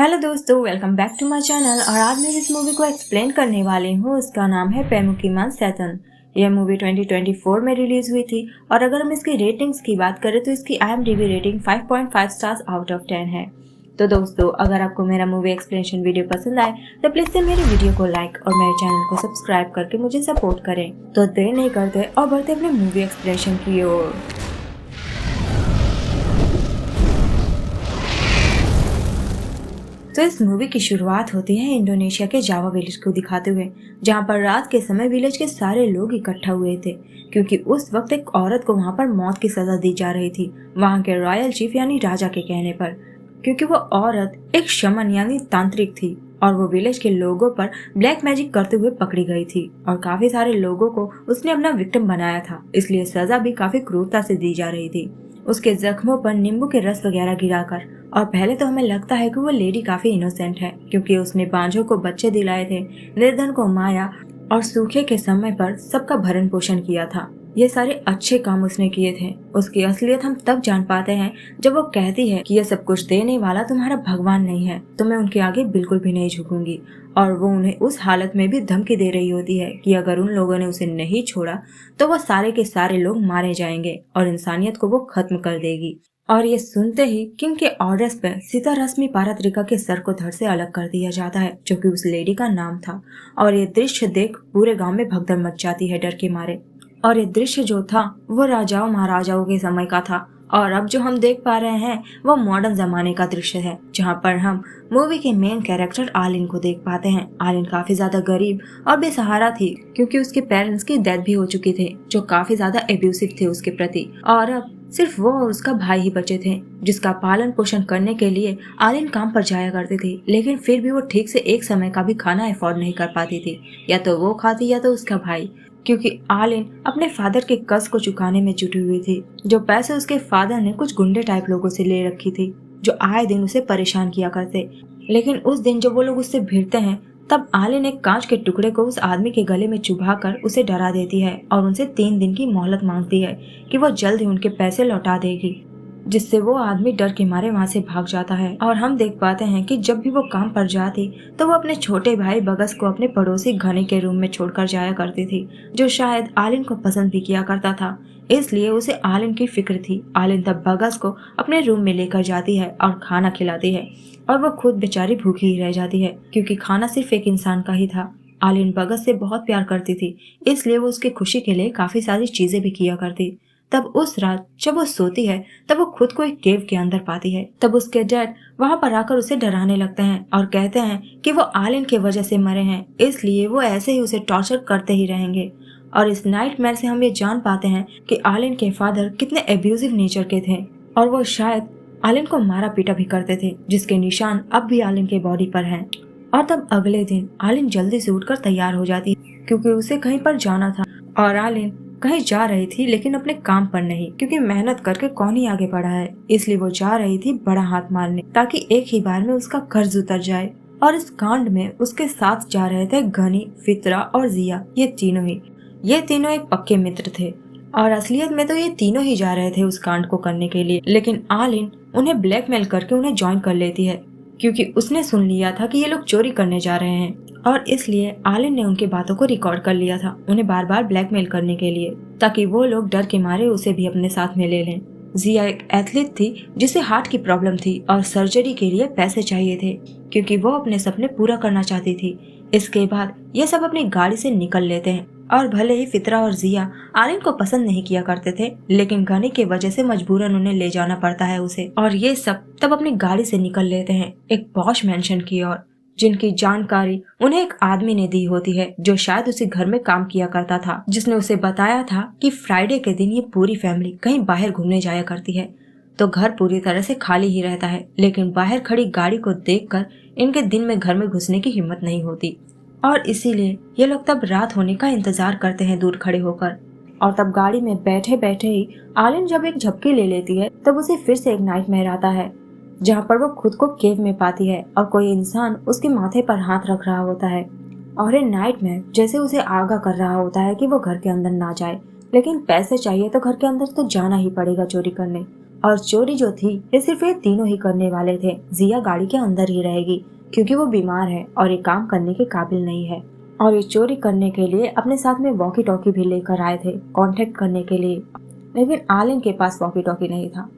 Hello दोस्तों, welcome back to my channel. और आज मैं इस मूवी को एक्सप्लेन करने वाली हूँ। उसका नाम है पेमुकीमान सैटर्न। यह मूवी 2024 में रिलीज हुई थी और अगर हम इसकी रेटिंग्स की बात करें तो इसकी IMDb rating 5.5 stars out of 10 है। तो दोस्तों, अगर आपको मेरा मूवी एक्सप्लेनेशन वीडियो पसंद आए तो प्लीज से मेरे वीडियो को लाइक और मेरे चैनल को सब्सक्राइब करके मुझे सपोर्ट करें। तो देर नहीं करते और बढ़ते अपने मूवी एक्सप्लेनेशन की ओर। तो इस मूवी की शुरुआत होती है इंडोनेशिया के जावा विलेज को दिखाते हुए, जहां पर रात के समय विलेज के सारे लोग इकट्ठा हुए थे क्योंकि उस वक्त एक औरत को वहां पर मौत की सजा दी जा रही थी, वहां के रॉयल चीफ यानी राजा के कहने पर, क्योंकि वो औरत एक शमन यानी तांत्रिक थी और वो विलेज के लोगों पर ब्लैक मैजिक करते हुए पकड़ी गई थी और काफी सारे लोगों को उसने अपना विक्टिम बनाया था, इसलिए सजा भी काफी क्रूरता से दी जा रही थी। उसके जख्मों पर नींबू के रस वगैरह गिराकर। और पहले तो हमें लगता है कि वो लेडी काफी इनोसेंट है क्योंकि उसने बांझों को बच्चे दिलाए थे, निर्धन को माया और सूखे के समय पर सबका भरण पोषण किया था। ये सारे अच्छे काम उसने किए थे। उसकी असलियत हम तब जान पाते हैं जब वो कहती है कि ये सब कुछ देने वाला तुम्हारा भगवान नहीं है, तो मैं उनके आगे बिल्कुल भी नहीं झुकूंगी। और वो उन्हें उस हालत में भी धमकी दे रही होती है कि अगर उन लोगों ने उसे नहीं छोड़ा तो वो सारे के सारे लोग मारे जाएंगे और इंसानियत को वो खत्म कर देगी। और ये सुनते ही किंग के ऑर्डर्स पर सीता रश्मि पारात्रिका के सर को धड़ से अलग कर दिया जाता है, जो कि उस लेडी का नाम था। और ये दृश्य देख पूरे गांव में भगदड़ मच जाती है डर के मारे। और ये दृश्य जो था वो राजाओं महाराजाओं के समय का था और अब जो हम देख पा रहे हैं वो मॉडर्न जमाने का दृश्य है, जहाँ पर हम मूवी के मेन कैरेक्टर आलिन को देख पाते हैं। आलिन काफी ज्यादा गरीब और बेसहारा थी क्योंकि उसके पेरेंट्स की डेथ भी हो चुकी थी, जो काफी ज्यादा एब्यूसिव थे उसके प्रति। और अब सिर्फ वो और उसका भाई ही बचे थे, जिसका पालन पोषण करने के लिए आलिन काम पर जाया करती थी, लेकिन फिर भी वो ठीक से एक समय का भी खाना अफोर्ड नहीं कर पाती थी। या तो वो खाती या तो उसका भाई, क्योंकि आलिन अपने फादर के कर्ज को चुकाने में जुटी हुई थी, जो पैसे उसके फादर ने कुछ गुंडे टाइप लोगों से ले रखी थी, जो आए दिन उसे परेशान किया करते। लेकिन उस दिन जब वो लोग उससे भिड़ते हैं तब आलिन एक कांच के टुकड़े को उस आदमी के गले में चुभाकर उसे डरा देती है और उनसे 3 दिन की मोहलत मांगती है कि वो जल्द ही उनके पैसे लौटा देगी, जिससे वो आदमी डर के मारे वहाँ से भाग जाता है। और हम देख पाते हैं कि जब भी वो काम पर जाती तो वो अपने छोटे भाई बगस को अपने पड़ोसी घने के रूम में छोड़कर जाया करती थी, जो शायद आलिन को पसंद भी किया करता था, इसलिए उसे आलिन की फिक्र थी। आलिन तब बगस को अपने रूम में लेकर जाती है और खाना खिलाती है और वो खुद बेचारी भूखी ही रह जाती है क्योंकि खाना सिर्फ एक इंसान का ही था। आलिन बगस से बहुत प्यार करती थी, इसलिए वो उसकी खुशी के लिए काफी सारी चीजें भी किया करती। तब उस रात जब वो सोती है तब वो खुद को एक केव के अंदर पाती है। तब उसके डैड वहां पर आकर उसे डराने लगते हैं और कहते हैं कि वो आलिन के वजह से मरे हैं, इसलिए वो ऐसे ही उसे टॉर्चर करते ही रहेंगे। और इस नाइटमेयर से हम ये जान पाते हैं कि आलिन के फादर कितने एब्यूजिव नेचर के थे और वो शायद आलिन को मारा पीटा भी करते थे, जिसके निशान अब भी आलिन के बॉडी पर हैं। और तब अगले दिन आलिन जल्दी से उठकर तैयार हो जाती क्योंकि उसे कहीं पर जाना था। और आलिन कहीं जा रही थी लेकिन अपने काम पर नहीं, क्योंकि मेहनत करके कौन ही आगे बढ़ा है, इसलिए वो जा रही थी बड़ा हाथ मारने ताकि एक ही बार में उसका कर्ज उतर जाए। और इस कांड में उसके साथ जा रहे थे गनी, फितरा और जिया। ये तीनों एक पक्के मित्र थे और असलियत में तो ये तीनों ही जा रहे थे उस कांड को करने के लिए, लेकिन आलिन उन्हें ब्लैकमेल करके उन्हें ज्वाइन कर लेती है क्योंकि उसने सुन लिया था कि ये लोग चोरी करने जा रहे हैं। और इसलिए आलिन ने उनकी बातों को रिकॉर्ड कर लिया था उन्हें बार बार ब्लैकमेल करने के लिए, ताकि वो लोग डर के मारे उसे भी अपने साथ में ले लें। जिया एक एथलीट थी जिसे हार्ट की प्रॉब्लम थी और सर्जरी के लिए पैसे चाहिए थे क्योंकि वो अपने सपने पूरा करना चाहती थी। इसके बाद ये सब अपनी गाड़ी से निकल लेते हैं और भले ही फितरा और जिया आलिन को पसंद नहीं किया करते थे, लेकिन गनी की वजह से मजबूरन उन्हें ले जाना पड़ता है उसे। और ये सब तब अपनी गाड़ी से निकल लेते हैं एक पॉश मैंशन की ओर, जिनकी जानकारी उन्हें एक आदमी ने दी होती है जो शायद उसी घर में काम किया करता था, जिसने उसे बताया था कि फ्राइडे के दिन ये पूरी फैमिली कहीं बाहर घूमने जाया करती है, तो घर पूरी तरह से खाली ही रहता है। लेकिन बाहर खड़ी गाड़ी को देखकर इनके दिन में घर में घुसने की हिम्मत नहीं होती और इसीलिए ये लोग तब रात होने का इंतजार करते हैं दूर खड़े होकर। और तब गाड़ी में बैठे बैठे ही आलिन जब एक झपकी ले लेती है तब उसे फिर से एक नाइटमेयर आता है, जहाँ पर वो खुद को केव में पाती है और कोई इंसान उसके माथे पर हाथ रख रहा होता है और ये नाइटमेयर जैसे उसे आगाह कर रहा होता है कि वो घर के अंदर ना जाए, लेकिन पैसे चाहिए तो घर के अंदर तो जाना ही पड़ेगा चोरी करने। और चोरी जो थी ये सिर्फ ये तीनों ही करने वाले थे। जिया गाड़ी के अंदर ही रहेगी क्योंकि वो बीमार है और ये काम करने के काबिल नहीं है। और ये चोरी करने के लिए अपने साथ में वॉकी टॉकी भी लेकर आए थे कांटेक्ट करने के लिए, लेकिन आलिन के पास वॉकी टॉकी नहीं था।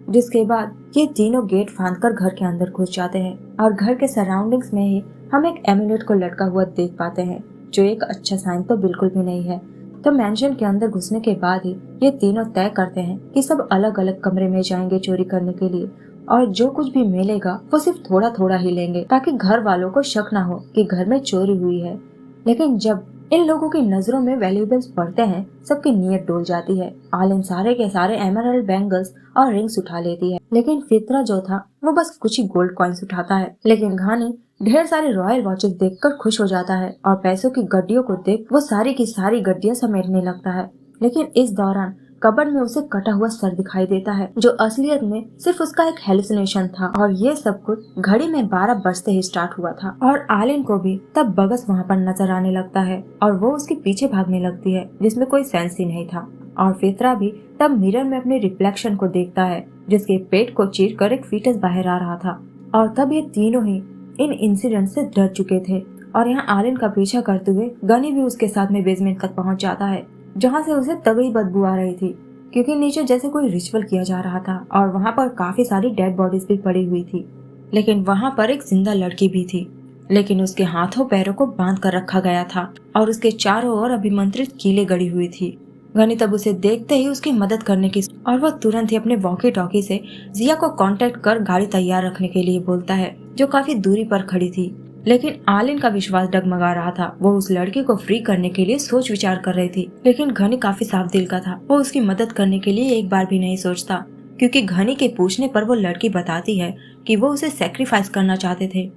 जिसके बाद ये तीनों गेट फांदकर घर के अंदर घुस जाते हैं और घर के सराउंडिंग्स में ही हम एक एमुलेट को लटका हुआ देख पाते हैं, जो एक अच्छा साइन तो बिल्कुल भी नहीं है। तो मैंशन के अंदर घुसने के बाद ही ये तीनों तय करते हैं कि सब अलग अलग कमरे में जाएंगे चोरी करने के लिए, और जो कुछ भी मिलेगा वो सिर्फ थोड़ा थोड़ा ही लेंगे ताकि घर वालों को शक ना हो कि घर में चोरी हुई है। लेकिन जब इन लोगों की नजरों में वैल्यूएबल्स पड़ते हैं, सबकी नीयत डोल जाती है। आलिन सारे के सारे एमरल्ड बैंगल्स और रिंग्स उठा लेती है, लेकिन फितरा जो था वो बस कुछ ही गोल्ड कॉइन्स उठाता है। लेकिन घानी ढेर सारे रॉयल वॉचेस देखकर खुश हो जाता है और पैसों की गड्डियों को देख वो सारी की सारी गड्डियां समेटने लगता है। लेकिन इस दौरान कबर्ड में उसे कटा हुआ सर दिखाई देता है, जो असलियत में सिर्फ उसका एक हेलुसिनेशन था। और ये सब कुछ घड़ी में 12 बजते ही स्टार्ट हुआ था। और आलिन को भी तब बगस वहाँ पर नजर आने लगता है और वो उसके पीछे भागने लगती है, जिसमें कोई सेंस ही नहीं था। और फितरा भी तब मिरर में अपने रिफ्लेक्शन को देखता है, जिसके पेट को चीर कर एक फीटस बाहर आ रहा था। और तब ये तीनों ही इन इंसिडेंट से डर चुके थे। और यहाँ आलिन का पीछा करते हुए गनी भी उसके साथ में बेसमेंट तक पहुँच जाता है, जहाँ से उसे तगड़ी बदबू आ रही थी, क्योंकि नीचे जैसे कोई रिचुअल किया जा रहा था और वहाँ पर काफी सारी डेड बॉडीज भी पड़ी हुई थी। लेकिन वहाँ पर एक जिंदा लड़की भी थी, लेकिन उसके हाथों पैरों को बांध कर रखा गया था और उसके चारों ओर अभिमंत्रित कीलें गड़ी हुई थी। गनी तब उसे देखते ही उसकी मदद करने की और वह तुरंत ही अपने वॉकी टॉकी से जिया को कांटेक्ट कर गाड़ी तैयार रखने के लिए बोलता है, जो काफी दूरी पर खड़ी थी। लेकिन आलिन का विश्वास डगमगा रहा था। वो उस लड़की को फ्री करने के लिए सोच विचार कर रही थी, लेकिन घनी काफी साफ दिल का था। वो उसकी मदद करने के लिए एक बार भी नहीं सोचता, क्योंकि घनी के पूछने पर वो लड़की बताती है कि वो उसे सेक्रीफाइस करना चाहते थे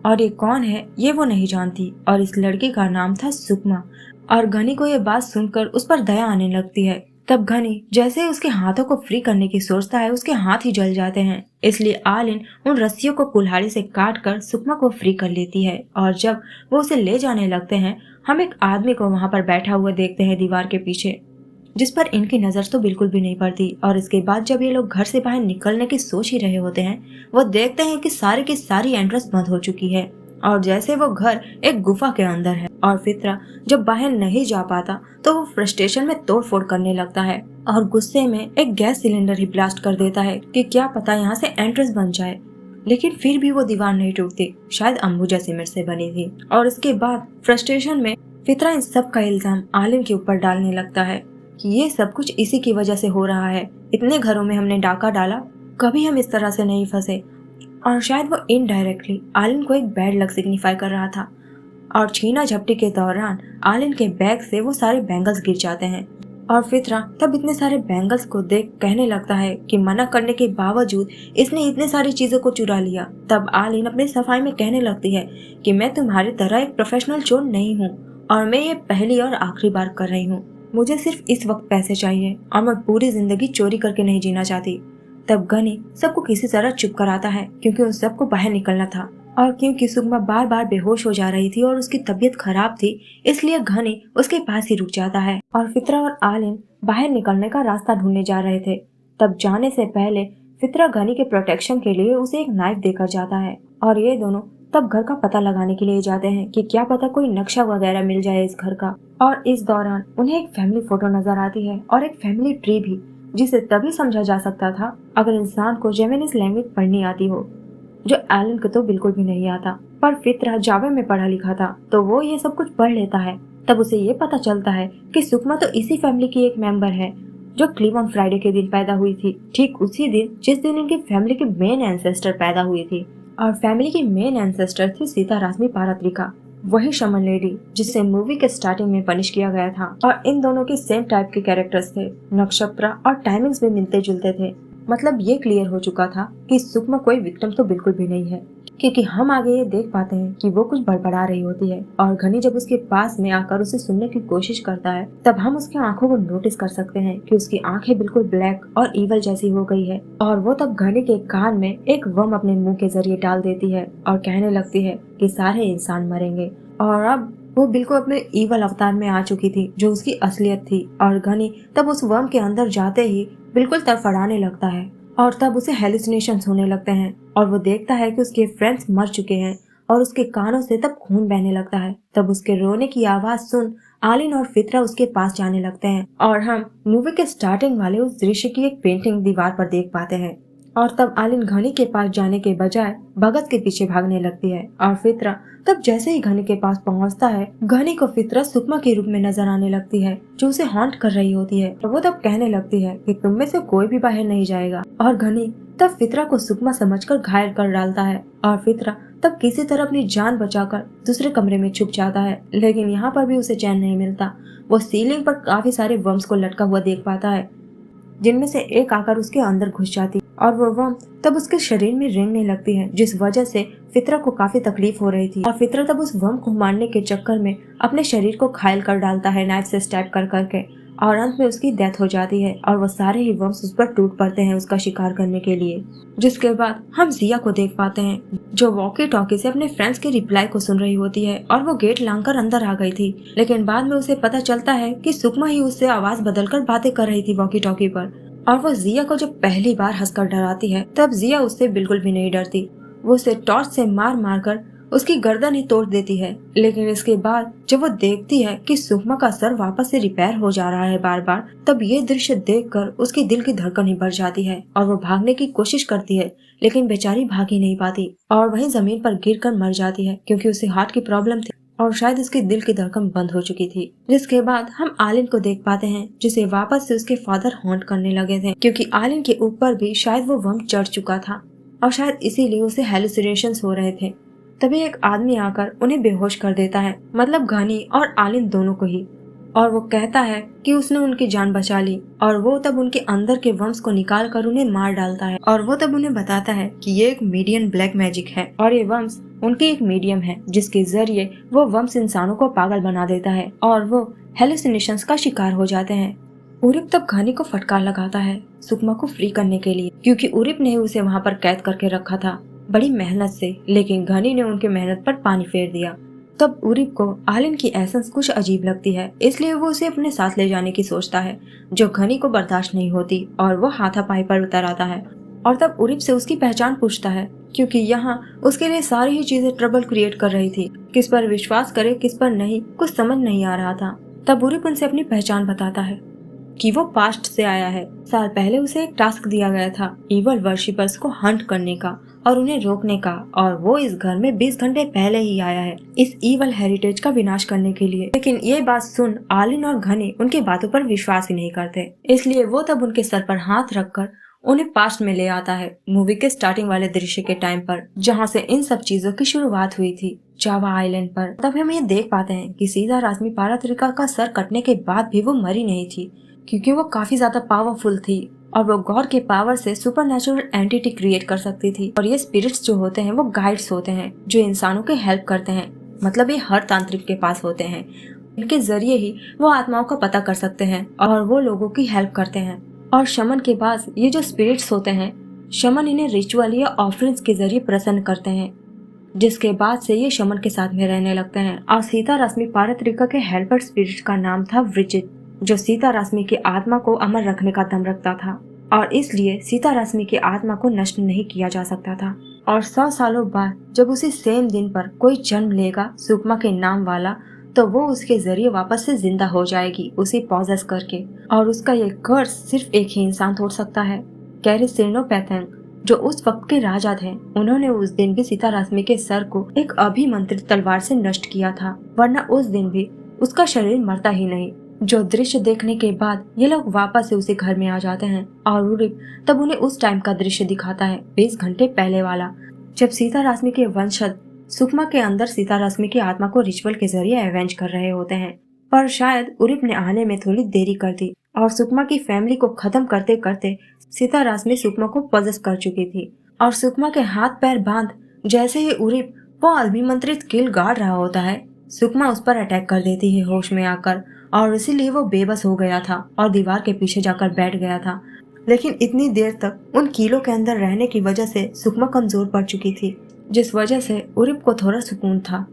और ये कौन है ये वो नहीं जानती। और इस लड़की का नाम था सुकमा। और घनी को ये बात सुनकर उस पर दया आने लगती है। तब घनी जैसे ही उसके हाथों को फ्री करने की सोचता है, उसके हाथ ही जल जाते हैं। इसलिए आलिन उन रस्सियों को कुल्हाड़ी से काट कर सुकमा को फ्री कर लेती है। और जब वो उसे ले जाने लगते हैं, हम एक आदमी को वहाँ पर बैठा हुआ देखते हैं दीवार के पीछे, जिस पर इनकी नजर तो बिल्कुल भी नहीं पड़ती। और इसके बाद जब ये लोग घर से बाहर निकलने की सोच ही रहे होते हैं, वो देखते हैं कि सारी की सारी एंट्रेंस बंद हो चुकी है और जैसे वो घर एक गुफा के अंदर है। और फितरा जब बाहर नहीं जा पाता तो वो फ्रस्ट्रेशन में तोड़फोड़ करने लगता है और गुस्से में एक गैस सिलेंडर ही ब्लास्ट कर देता है कि क्या पता यहाँ से एंट्रेंस बन जाए। लेकिन फिर भी वो दीवार नहीं टूटती, शायद अंबुजा सीमेंट से बनी थी। और इसके बाद फ्रस्ट्रेशन में फितरा इन सब का इल्जाम आलिन के ऊपर डालने लगता है कि ये सब कुछ इसी की वजह से हो रहा है। इतने घरों में हमने डाका डाला, कभी हम इस तरह से नहीं फंसे। और शायद वो इनडायरेक्टली आलिन को एक बैड लक सिग्निफाई कर रहा था। और छीना झपटी के दौरान आलिन के बैग से वो सारे बैंगल्स गिर जाते हैं और फितरा तब इतने सारे बैंगल्स को देख कहने लगता है कि मना करने के बावजूद इसने इतने सारी चीजों को चुरा लिया। तब आलिन अपनी सफाई में कहने लगती है कि मैं तुम्हारी तरह एक प्रोफेशनल चोर नहीं हूँ और मैं ये पहली और आखिरी बार कर रही हूँ। मुझे सिर्फ इस वक्त पैसे चाहिए और मैं पूरी जिंदगी चोरी करके नहीं जीना चाहती। तब गनी सबको किसी तरह चुप कराता है, क्योंकि उन सबको बाहर निकलना था। और क्योंकि सुगमा बार बार बेहोश हो जा रही थी और उसकी तबीयत खराब थी, इसलिए घनी उसके पास ही रुक जाता है और फितरा और आलिन बाहर निकलने का रास्ता ढूंढने जा रहे थे। तब जाने से पहले फितरा घनी के प्रोटेक्शन के लिए उसे एक नाइफ देकर जाता है और ये दोनों तब घर का पता लगाने के लिए जाते हैं कि क्या पता कोई नक्शा वगैरह मिल जाए इस घर का। और इस दौरान उन्हें एक फैमिली फोटो नजर आती है और एक फैमिली ट्री भी, जिसे तभी समझा जा सकता था अगर इंसान को जेमेनिज लैंग्वेज पढ़नी आती हो, जो एलन को तो बिल्कुल भी नहीं आता। पर फितरा जावे में पढ़ा लिखा था तो वो ये सब कुछ पढ़ लेता है। तब उसे ये पता चलता है कि सुकमा तो इसी फैमिली की एक मेंबर है जो क्लीव ऑन फ्राइडे के दिन पैदा हुई थी, ठीक उसी दिन जिस दिन इनकी फैमिली की मेन एंसेस्टर पैदा हुई थी। और फैमिली की मेन एंसेस्टर थी सीता रासमी पारात्रिका, वही शमन लेडी जिसे मूवी के स्टार्टिंग में पनिश किया गया था। और इन दोनों के सेम टाइप के कैरेक्टर्स थे, नक्षत्र और टाइमिंग्स भी मिलते जुलते थे। मतलब ये क्लियर हो चुका था कि सुकमा कोई विक्टिम तो बिल्कुल भी नहीं है, क्योंकि हम आगे ये देख पाते हैं कि वो कुछ बड़बड़ा रही होती है और घनी जब उसके पास में आकर उसे सुनने की कोशिश करता है, तब हम उसकी आंखों को नोटिस कर सकते हैं कि उसकी आंखें बिल्कुल ब्लैक और ईवल जैसी हो गई है। और वो तब घनी के कान में एक वर्म अपने मुंह के जरिए डाल देती है और कहने लगती है कि सारे इंसान मरेंगे। और अब वो बिल्कुल अपने ईवल अवतार में आ चुकी थी, जो उसकी असलियत थी। और घनी तब उस वर्म के अंदर जाते ही बिल्कुल तड़फड़ाने लगता है और तब उसे हेलुसिनेशंस होने लगते हैं और वो देखता है कि उसके फ्रेंड्स मर चुके हैं और उसके कानों से तब खून बहने लगता है। तब उसके रोने की आवाज सुन आलिन और फितरा उसके पास जाने लगते हैं और हम मूवी के स्टार्टिंग वाले उस दृश्य की एक पेंटिंग दीवार पर देख पाते हैं। और तब आलिन घनी के पास जाने के बजाय भगत के पीछे भागने लगती है और फितरा तब जैसे ही घनी के पास पहुंचता है, घनी को फितरा सुकमा के रूप में नजर आने लगती है जो उसे हॉन्ट कर रही होती है। और वो तब कहने लगती है कि तुम में से कोई भी बाहर नहीं जाएगा। और घनी तब फितरा को सुकमा समझकर घायल कर डालता है और फितरा तब किसी तरह अपनी जान बचाकर दूसरे कमरे में छुप जाता है। लेकिन यहाँ पर भी उसे चैन नहीं मिलता। वो सीलिंग पर काफी सारे वर्म्स को लटका हुआ देख पाता है जिनमें से एक आकर उसके अंदर घुस जाती और वो वर्म तब उसके शरीर में रेंगने लगती है, जिस वजह से फितरा को काफी तकलीफ हो रही थी। और फितरा तब उस वर्म को मारने के चक्कर में अपने शरीर को घायल कर डालता है नाइफ से स्टैब कर करके और अंत में उसकी डेथ हो जाती है और वो सारे ही वर्म्स उस पर टूट पड़ते हैं उसका शिकार करने के लिए। जिसके बाद हम जिया को देख पाते हैं जो वॉकी टॉकी से अपने फ्रेंड्स के रिप्लाई को सुन रही होती है और वो गेट लांघकर अंदर आ गई थी। लेकिन बाद में उसे पता चलता है कि सुकमा ही उससे आवाज बदलकर बातें कर रही थी वॉकी टॉकी पर। और वो जिया को जब पहली बार हंसकर डराती है तब जिया उससे बिल्कुल भी नहीं डरती। वो उसे टॉर्च से मार मार कर उसकी गर्दन ही तोड़ देती है। लेकिन इसके बाद जब वो देखती है कि सुकमा का सर वापस से रिपेयर हो जा रहा है बार बार, तब ये दृश्य देखकर उसकी दिल की धड़कन ही बढ़ जाती है और वो भागने की कोशिश करती है लेकिन बेचारी भाग ही नहीं पाती और वहीं जमीन पर गिरकर मर जाती है क्योंकि उसे हार्ट की प्रॉब्लम थी और शायद उसके दिल की धड़कन बंद हो चुकी थी। जिसके बाद हम आलिन को देख पाते हैं जिसे वापस से उसके फादर हॉन्ट करने लगे थे क्योंकि आलिन के ऊपर भी शायद वो वर्म चढ़ चुका था और शायद इसीलिए उसे हेलुसिनेशंस हो रहे थे। तभी एक आदमी आकर उन्हें बेहोश कर देता है, मतलब घनी और आलिन दोनों को ही। और वो कहता है कि उसने उनकी जान बचा ली और वो तब उनके अंदर के वर्म्स को निकाल कर उन्हें मार डालता है और वो तब उन्हें बताता है कि ये एक मीडियम ब्लैक मैजिक है और ये वर्म्स उनकी एक मीडियम है जिसके जरिए वो वर्म्स इंसानों को पागल बना देता है और वो हेलुसिनेशंस का शिकार हो जाते हैं। उरिप तब घनी को फटकार लगाता है सुकमा को फ्री करने के लिए क्योंकि उरिप ने उसे वहाँ पर कैद करके रखा था बड़ी मेहनत से, लेकिन घनी ने उनके मेहनत पर पानी फेर दिया। तब उरिप को आलिन की एसेंस कुछ अजीब लगती है, इसलिए वो उसे अपने साथ ले जाने की सोचता है जो घनी को बर्दाश्त नहीं होती और वो हाथापाई पर उतर आता है। और तब उरिप से उसकी पहचान पूछता है क्योंकि यहाँ उसके लिए सारी ही चीजें ट्रबल क्रिएट कर रही थी। किस पर विश्वास करे किस पर नहीं कुछ समझ नहीं आ रहा था। तब उरिप उनसे अपनी पहचान बताता है कि वो पास्ट से आया है। साल पहले उसे एक टास्क दिया गया था ईवल वर्शिपर्स को हंट करने का और उन्हें रोकने का और वो इस घर में 20 घंटे पहले ही आया है इस ईवल हेरिटेज का विनाश करने के लिए। लेकिन ये बात सुन आलिन और घनी उनकी बातों पर विश्वास ही नहीं करते, इसलिए वो तब उनके सर पर हाथ रखकर उन्हें पास्ट में ले आता है मूवी के स्टार्टिंग वाले दृश्य के टाइम पर जहाँ से इन सब चीजों की शुरुआत हुई थी जावा आइलैंड पर। तब हम ये देख पाते हैं कि सीता रास्मी पारात्रिका का सर कटने के बाद भी वो मरी नहीं थी क्योंकि वो काफी ज्यादा पावरफुल थी और वो गॉड के पावर से सुपरनेचुरल एंटिटी क्रिएट कर सकती थी। और ये स्पिरिट्स जो होते हैं वो गाइड्स होते हैं जो इंसानों के हेल्प करते हैं, मतलब ये हर तांत्रिक के पास होते हैं। इनके जरिए ही वो आत्माओं का पता कर सकते हैं और वो लोगों की हेल्प करते हैं। और शमन के पास ये जो स्पिरिट्स होते हैं, शमन इन्हें रिचुअल या ऑफरिंग्स के जरिए प्रसन्न करते हैं, जिसके बाद से ये शमन के साथ में रहने लगते हैं। और सीता रश्मि पारत्रिका के हेल्पर स्पिरिट का नाम था वृजित, जो सीता रश्मि की आत्मा को अमर रखने का दम रखता था और इसलिए सीता रश्मि की आत्मा को नष्ट नहीं किया जा सकता था। और 100 सालों बाद जब उसी सेम दिन पर कोई जन्म लेगा सुकमा के नाम वाला, तो वो उसके जरिए वापस से जिंदा हो जाएगी उसे पॉजेस करके। और उसका ये कर्ज सिर्फ एक ही इंसान तोड़ सकता है, कैरिस सिरनोपैथेन, जो उस वक्त के राजा थे। उन्होंने उस दिन भी सीता रश्मि के सर को एक अभिमंत्रित तलवार से नष्ट किया था, वरना उस दिन भी उसका शरीर मरता ही नहीं। जो दृश्य देखने के बाद ये लोग वापस से उसे घर में आ जाते हैं और उरिप तब उन्हें उस टाइम का दृश्य दिखाता है 20 घंटे पहले वाला, जब सीता रश्मि के वंशज सुकमा के अंदर सीता रश्मि की आत्मा को रिचुअल के जरिए एवेंज कर रहे होते हैं। पर शायद उरिप ने आने में थोड़ी देरी कर दी और सुकमा की फैमिली को खत्म करते करते सीता रश्मि सुकमा को पॉजेस कर चुकी थी। और सुकमा के हाथ पैर बांध जैसे ही उरिप वो अभिमंत्रित किल गाड़ रहा होता है, सुकमा उस पर अटैक कर देती है होश में आकर और इसीलिए वो बेबस हो गया था और दीवार के पीछे जाकर बैठ गया था। लेकिन इतनी देर तक उन कीलों के अंदर रहने की वजह से सुकमा कमजोर पड़ चुकी थी, जिस वजह से उरिप को थोड़ा सुकून था।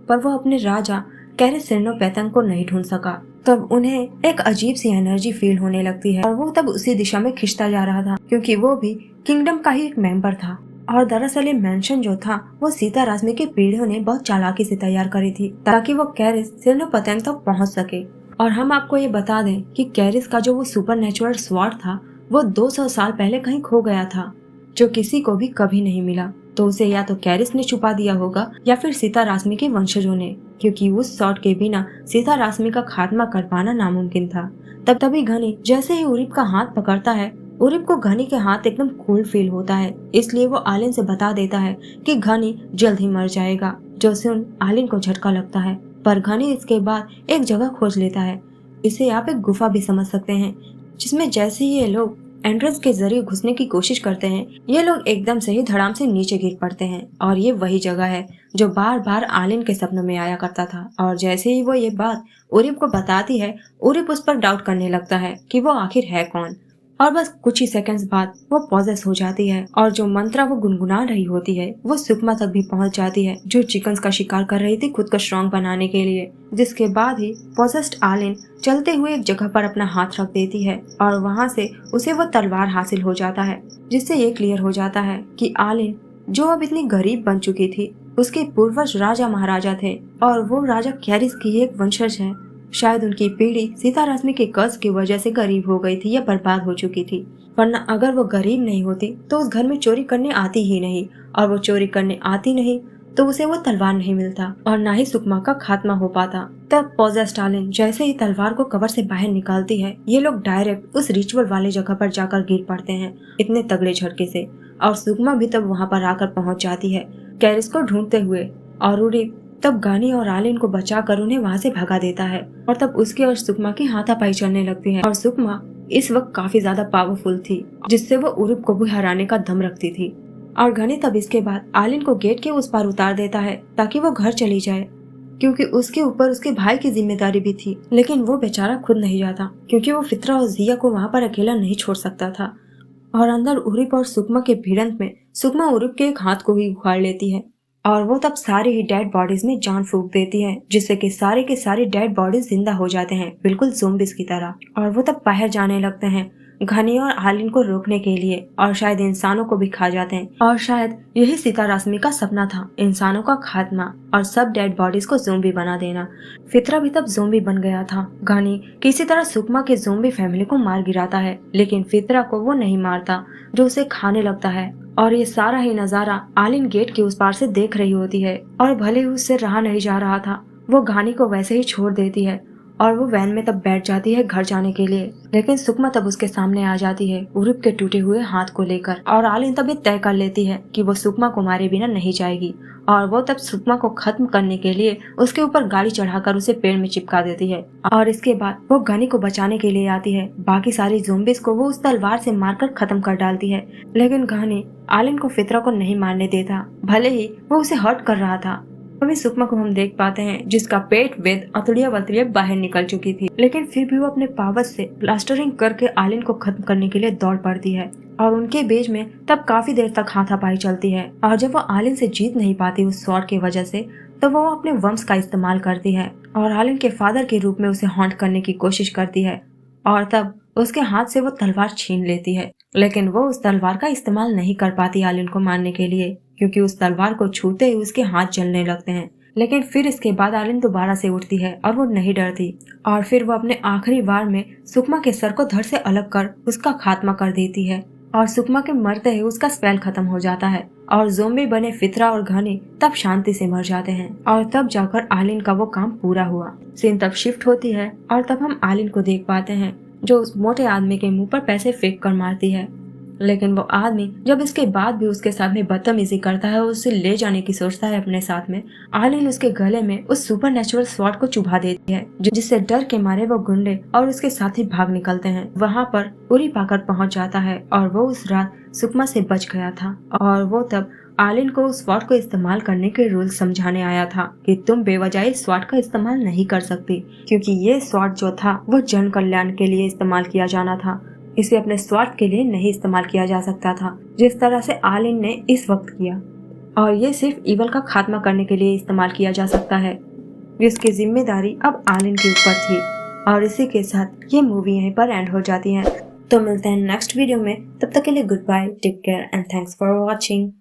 पर वो अपने राजा कैरिस सिरनोपेथम को नहीं ढूंढ सका। तब उन्हें एक अजीब सी एनर्जी फील होने लगती है और वो तब उसी दिशा में खिंचता जा रहा था, क्योंकि वो भी किंगडम का ही एक मेंबर था। और दरअसल ये मेंशन जो था वो सीता रासमी की पीढ़ियों ने बहुत चालाकी से तैयार करी थी ताकि वो कैरिस सिरनोपेथम तक पहुंच सके। और हम आपको ये बता दें कि कैरिस का जो वो सुपर नेचुरल स्वॉर्ड था वो 200 साल पहले कहीं खो गया था, जो किसी को भी कभी नहीं मिला। तो उसे या तो कैरिस ने छुपा दिया होगा या फिर सीता रासमी के वंशजों ने, क्योंकि उस शॉट के बिना सीता रासमी का खात्मा कर पाना नामुमकिन था। तभी घनी जैसे ही उरिप का हाथ पकड़ता है, उरिप को घनी के हाथ एकदम कूल फील होता है, इसलिए वो आलिन से बता देता है कि घनी जल्द ही मर जाएगा, जो सुन आलिन को झटका लगता है। पर घनी इसके बाद एक जगह खोज लेता है, इसे आप एक गुफा भी समझ सकते हैं, जिसमें जैसे ही ये लोग एंट्रेंस के जरिए घुसने की कोशिश करते हैं, ये लोग एकदम से ही धड़ाम से नीचे गिर पड़ते हैं। और ये वही जगह है जो बार बार आलिन के सपनों में आया करता था। और जैसे ही वो ये बात उरिप को बताती है, उरिप उस पर डाउट करने लगता है कि वो आखिर है कौन। और बस कुछ ही सेकंड्स बाद वो पॉजेस हो जाती है और जो मंत्रा वो गुनगुना रही होती है वो सुकमा तक भी पहुंच जाती है, जो चिकन्स का शिकार कर रही थी खुद को स्ट्रॉन्ग बनाने के लिए। जिसके बाद ही पॉजेस्ड आलिन चलते हुए एक जगह पर अपना हाथ रख देती है और वहां से उसे वो तलवार हासिल हो जाता है, जिससे ये क्लियर हो जाता है कि आलिन जो अब इतनी गरीब बन चुकी थी, उसके पूर्वज राजा महाराजा थे और वो राजा कैरिस की एक वंशज है। शायद उनकी पीढ़ी सीता रासमी के कर्ज की वजह से गरीब हो गई थी या बर्बाद हो चुकी थी, वरना अगर वो गरीब नहीं होती तो उस घर में चोरी करने आती ही नहीं, और वो चोरी करने आती नहीं तो उसे वो तलवार नहीं मिलता और ना ही सुकमा का खात्मा हो पाता। तब पॉजेस्ड आलिन जैसे ही तलवार को कवर से बाहर निकालती है, ये लोग डायरेक्ट उस रिचुअल वाले जगह पर जाकर गिर पड़ते हैं इतने तगड़े झटके से। और सुकमा भी तब वहाँ पर आकर पहुँच जाती है कैरिस को ढूंढते हुए, और उरी तब गानी और आलिन को बचाकर उन्हें वहाँ से भगा देता है। और तब उसकी और सुकमा की हाथापाई चलने लगती है। और सुकमा इस वक्त काफी ज्यादा पावरफुल थी, जिससे वो उरुप को भी हराने का दम रखती थी। और घनी तब इसके बाद आलिन को गेट के उस पार उतार देता है ताकि वो घर चली जाए, क्योंकि उसके ऊपर उसके भाई की जिम्मेदारी भी थी। लेकिन वो बेचारा खुद नहीं जाता, क्योंकि वो फित्रा और जिया को वहाँ पर अकेला नहीं छोड़ सकता था। और अंदर उरिप और सुकमा के भिड़ंत में सुकमा उरिप के एक हाथ को ही उखाड़ लेती है और वो तब सारी ही डेड बॉडीज में जान फूंक देती है, जिससे कि सारे के सारे डेड बॉडीज जिंदा हो जाते हैं बिल्कुल ज़ोंबीज की तरह। और वो तब बाहर जाने लगते हैं घनी और आलिन को रोकने के लिए, और शायद इंसानों को भी खा जाते हैं। और शायद यही सीता रासमी का सपना था, इंसानों का खात्मा और सब डेड बॉडीज को ज़ोंबी बना देना। फित्रा भी तब ज़ोंबी बन गया था। घनी किसी तरह सुकमा के ज़ोंबी फैमिली को मार गिराता है, लेकिन फित्रा को वो नहीं मारता, जो उसे खाने लगता है। और ये सारा ही नजारा आलिन गेट के उस पार से देख रही होती है, और भले ही उससे रहा नहीं जा रहा था, वो घानी को वैसे ही छोड़ देती है और वो वैन में तब बैठ जाती है घर जाने के लिए। लेकिन सुकमा तब उसके सामने आ जाती है उरुप के टूटे हुए हाथ को लेकर, और आलिन तब ये तय कर लेती है कि वो सुकमा को मारे बिना नहीं जाएगी। और वो तब सुकमा को खत्म करने के लिए उसके ऊपर गाड़ी चढ़ाकर उसे पेड़ में चिपका देती है। और इसके बाद वो घनी को बचाने के लिए आती है। बाकी सारी ज़ोंबीज को वो उस तलवार से मारकर खत्म कर डालती है, लेकिन घनी आलिन को फित्रा को नहीं मारने देता, भले ही वो उसे हर्ट कर रहा था। अभी सुकमा को हम देख पाते हैं जिसका पेट वेद अतड़िया वतड़िया बाहर निकल चुकी थी, लेकिन फिर भी वो अपने पावर से प्लास्टरिंग करके आलिन को खत्म करने के लिए दौड़ पड़ती है। और उनके बीच में तब काफी देर तक हाथापाई चलती है, और जब वो आलिन से जीत नहीं पाती उस स्वॉर्ड की वजह से, तो वो अपने वंश का इस्तेमाल करती है और आलिन के फादर के रूप में उसे हॉन्ट करने की कोशिश करती है। और तब उसके हाथ से वो तलवार छीन लेती है, लेकिन वो उस तलवार का इस्तेमाल नहीं कर पाती आलिन को मारने के लिए, क्योंकि उस तलवार को छूते ही उसके हाथ जलने लगते हैं। लेकिन फिर इसके बाद आलिन दोबारा से उठती है और वो नहीं डरती, और फिर वो अपने आखिरी वार में सुकमा के सर को धड़ से अलग कर उसका खात्मा कर देती है। और सुकमा के मरते ही उसका स्पेल खत्म हो जाता है और ज़ोंबी बने फित्रा और घनी तब शांति से मर जाते हैं। और तब जाकर आलिन का वो काम पूरा हुआ। सीन तब शिफ्ट होती है और तब हम आलिन को देख पाते हैं जो उस मोटे आदमी के मुंह पर पैसे फेंक कर मारती है। लेकिन वो आदमी जब इसके बाद भी उसके साथ में बदतमीजी करता है और उसे ले जाने की सोचता है अपने साथ में, आलिन उसके गले में उस सुपर नेचुरल स्वॉर्ड को चुभा देती है, जिससे डर के मारे वो गुंडे और उसके साथी भाग निकलते हैं। वहाँ पर उरी पाकर पहुँच जाता है और वो उस रात सुकमा से बच गया था। और वो तब आलिन को उस स्वॉर्ड को इस्तेमाल करने के रूल समझाने आया था कि तुम बेवजह स्वॉर्ड का इस्तेमाल नहीं कर सकती, क्योंकि ये स्वॉर्ड जो था वो जन कल्याण के लिए इस्तेमाल किया जाना था, इसे अपने स्वार्थ के लिए नहीं इस्तेमाल किया जा सकता था, जिस तरह से आलिन ने इस वक्त किया। और ये सिर्फ ईवल का खात्मा करने के लिए इस्तेमाल किया जा सकता है। जिसकी जिम्मेदारी अब आलिन के ऊपर थी। और इसी के साथ ये मूवी यहीं पर एंड हो जाती है। तो मिलते हैं नेक्स्ट वीडियो में, तब तक के लिए goodbye, take care and thanks for watching.